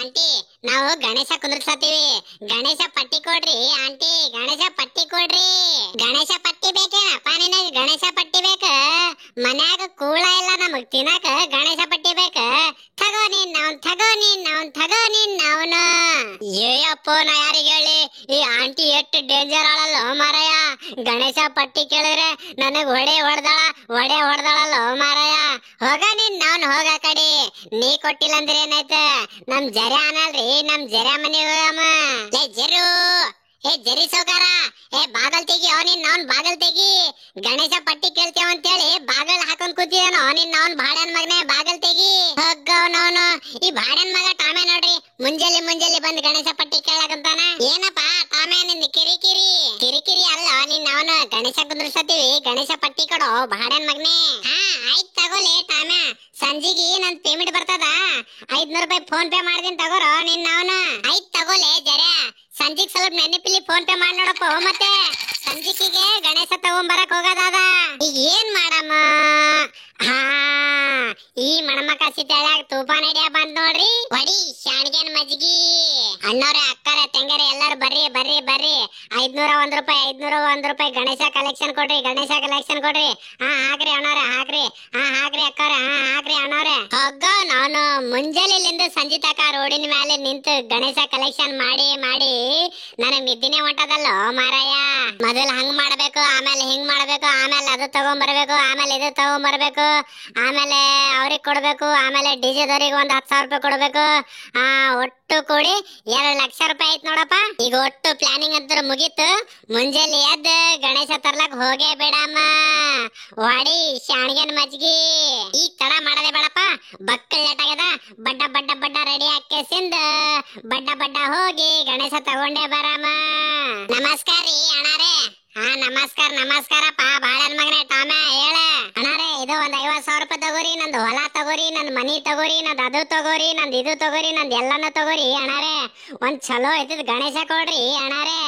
Aunty ನಾವು ಗಣೇಶ ಕುಂದ್ರಸತ್ತೀವಿ, ಗಣೇಶ ಪಟ್ಟಿ ಕೊಡ್ರಿ ಆಂಟಿ, ಗಣೇಶ ಪಟ್ಟಿ ಕೊಡ್ರಿ. ಗಣೇಶ ಪಟ್ಟಿ ಬೇಕೇನಪ್ಪ ನಿನಗ? ಗಣೇಶ ಪಟ್ಟಿ ಬೇಕ? ಮನ್ಯಾಗ ಕೂಳ ಇಲ್ಲ ನಮಗ್ ತಿನ್ನಕ, ಗಣೇಶ ಪಟ್ಟಿ ಬೇಕ? ತಗೋ ನೀನ್ ಅವ್ನ್, ತಗೋ ನೀನ್ ಅವ್ನ್, ತಗೋ ನೀನ್ ಅವನು. ಏಯಪ್ಪ ನಾ ಯಾರಿಗೆ ಹೇಳಿ? ಈ ಆಂಟಿ ಎಷ್ಟು ಡೇಂಜರ್ ಆಳಲ್ಲ ಮಾರಾಯ. ಗಣೇಶ ಪಟ್ಟಿ ಕೇಳಿದ್ರೆ ನನಗ್ ಹೊಡೆದಳಲ್ಲ ಮಾರಾಯ. ಹೋಗ ನೀನ್ ಅವ್ನ್, ಹೋಗ ಕಡಿ. ನೀ ಕೊಟ್ಟಿಲ್ಲ ಅಂದ್ರೆ ಏನಾಯ್ತ? ನಮ್ ಜರ ಅನ್ನಲ್ರಿ, ನಮ್ ಜರ ಮನೆ ಹೋಗಮ್ಮ. ಲೇ ಜರು, ಏ ಜರಿ ಸೌಕಾರ, ಏ ಬಾಗಲ್ ತೆಗಿ, ಅವನಿನ್ ಅವ್ನ್ ಬಾಗಲ್ ತೆಗಿ. ಗಣೇಶ ಪಟ್ಟಿ ಕೇಳ್ತೇವ ಅಂತೇಳಿ ಬಾಗಲ್ ಹಾಕೊಂಡ್ ಕೂತಿದಾನ ಅವನಿನ್ ಅವ್ನ್ ಬಾಡ್ಯಾನ್ ಮಗನೇ, ಬಾಗಲ್ ತೆಗಿ. ಹೋಗವನವನು ಈ ಬಾಡ್ಯಾನ್ ಮಗ ಟಾಮೆ ನೋಡ್ರಿ, ಮುಂಜಾನೆ ಬಂದ್ ಗಣೇಶ ಪಟ್ಟಿ ಕೇಳಕಂತಾನ. ಏನಪ್ಪ ಟಾಮೆ ನಿಂದ ಕಿರಿಕಿರಿ ಅಲ್ಲ ನಿನ್ ಅವನು. ಗಣೇಶ ಕುಂದ್ರಸತ್ತೀವಿ, ಗಣೇಶ ಪಟ್ಟಿ ಕೊಡು ಬಾಡ್ಯಾನ್ ಮಗನೇ. ಹಾ ಆಯ್ತ್ ತಗೋಲೆ ಟಾಮೆ, ಸಂಜಿಗೆ ನನ್ ಪೇಮೆಂಟ್ ಬರ್ತದ, 500 ರೂಪಾಯಿ ಫೋನ್ ಪೇ ಮಾಡ್ತೀನಿ ತಗೋರೋ ನಿನ್ ಅವನು. ಆಯ್ತ್ ತಗೋಲೆ ಜರ, ಸಂಜಿಗ್ ಸ್ವಲ್ಪ ನೆನಪಿಲಿ ಫೋನ್ ಪೇ ಮಾಡಿ ನೋಡಪ್ಪ. ಮತ್ತೆ ಸಂಜಿಕಿಗೆ ಗಣೇಶ ತಗೊಂಬರಕ್ ಹೋಗೋದಾದ. ಈಗ ಏನ್ ಮಾಡಮ್ಮ? ಹಾ ಈ ಮಣಮಕ್ಕ ಸಿಟ್ಟಾಗ ತೂಫಾನ್ ಐಡಿಯಾ ಬಂದ್ ನೋಡ್ರಿ. ಹೊಡಿ ಶಾಣಿಗೆನ್ ಮಜ್ಗಿ. ಅಣ್ಣವ್ರೆ ಅಕ್ಕರೆ ತೆಂಗರೆ ಎಲ್ಲಾರು ಬರ್ರಿ ಬರ್ರಿ ಬರ್ರಿ. 501 ರೂಪಾಯಿ, 501 ರೂಪಾಯಿ ಗಣೇಶ ಕಲೆಕ್ಷನ್ ಕೊಡ್ರಿ, ಗಣೇಶ ಕಲೆಕ್ಷನ್ ಕೊಡ್ರಿ. ಹಾ ಹಾಕ್ರಿ ಅಣ್ಣವ್ರೆ ಹಾಕ್ರಿ, ಹಾ ಹಾಕ್ರಿ ಅಕ್ಕವ್ರೆ, ಹಾ ಹಾಕ್ರಿ ಅಣ್ಣವ್ರೆ. ಹೋಗ ನಾನು ಮುಂಜಾನೆಲಿಂದ ಸಂಜೆ ತಕ ರೋಡಿನ ಮೇಲೆ ನಿಂತು ಗಣೇಶ ಕಲೆಕ್ಷನ್ ಮಾಡಿ ನನಗ್ ನಿದ್ದಿನೇ ಹೊಂಟದಲ್ಲ ಮಾರಾಯ. ಮೊದಲು ಹಂಗ್ ಮಾಡ್ಬೇಕು, ಆಮೇಲೆ ಹಿಂಗ್ ಮಾಡ್ಬೇಕು, ಆಮೇಲೆ ಅದು ತಗೊಂಡ್ಬರ್ಬೇಕು, ಆಮೇಲೆ ಇದು ತಗೊಂಡ್ಬರ್ಬೇಕು, ಆಮೇಲೆ ಅವ್ರಿಗೆ ಕೊಡ್ಬೇಕು, ಆಮೇಲೆ ಡಿಜೆ ದವರಿಗೆ 10,000 ರೂಪಾಯಿ ಕೊಡ್ಬೇಕು. ಒಟ್ಟು ಕೂಡಿ 2 ಲಕ್ಷ ರೂಪಾಯಿ ಐತ್ ನೋಡಪ್ಪ. ಈಗ ಒಟ್ಟು ಪ್ಲಾನಿಂಗ್ ಅಂತ ಮುಗೀತು. ಮುಂಜಾನೆ ಎದ್ದ ಗಣೇಶ ತರ್ಲಕ್ ಹೋಗೇ ಬೇಡಮ್ಮ. ವಾಡಿ ಶಾಣಿಗೆನ್ ಮಜ್ಗಿ. ಈಗ ತಡ ಮಾಡದೆ ಬೇಡಪ್ಪ, ಬಕ್ಕಲ್ ಲೇಟ್ ಆಗ್ಯದ. ಬಡ್ಡ ರೆಡಿ ಹಾಕಿಸಿಂದ ಬಡ್ಡ ಹೋಗಿ ಗಣೇಶ ತಗೊಂಡೇ ಬರಮ್ಮ. ನಮಸ್ಕಾರ ರೀ ಅಣ್ಣಾರೇ. ಹಾ ನಮಸ್ಕಾರಪ್ಪ ಬಾಳನ್ ಮಗನೇ ಟಾಮೆ ಹೇಳ. ಅಣ್ಣಾರೇ ಇದು 50,000 ರೂಪಾಯಿ ತಗೋರಿ, ನಂದು ಹೊಲ ತಗೋರಿ, ನಂದ್ ಮನಿ ತಗೋರಿ, ನಂದ್ ಅದು ತಗೋರಿ, ನಂದ್ ಇದು ತಗೋರಿ, ನಂದ್ ಎಲ್ಲಾನು ತಗೋರಿ ಅಣ್ಣಾರೇ. ಒಂದ್ ಚಲೋ ಇದ್ದಿದ್ ಗಣೇಶ ಕೊಡ್ರಿ ಅಣ್ಣಾರೇ.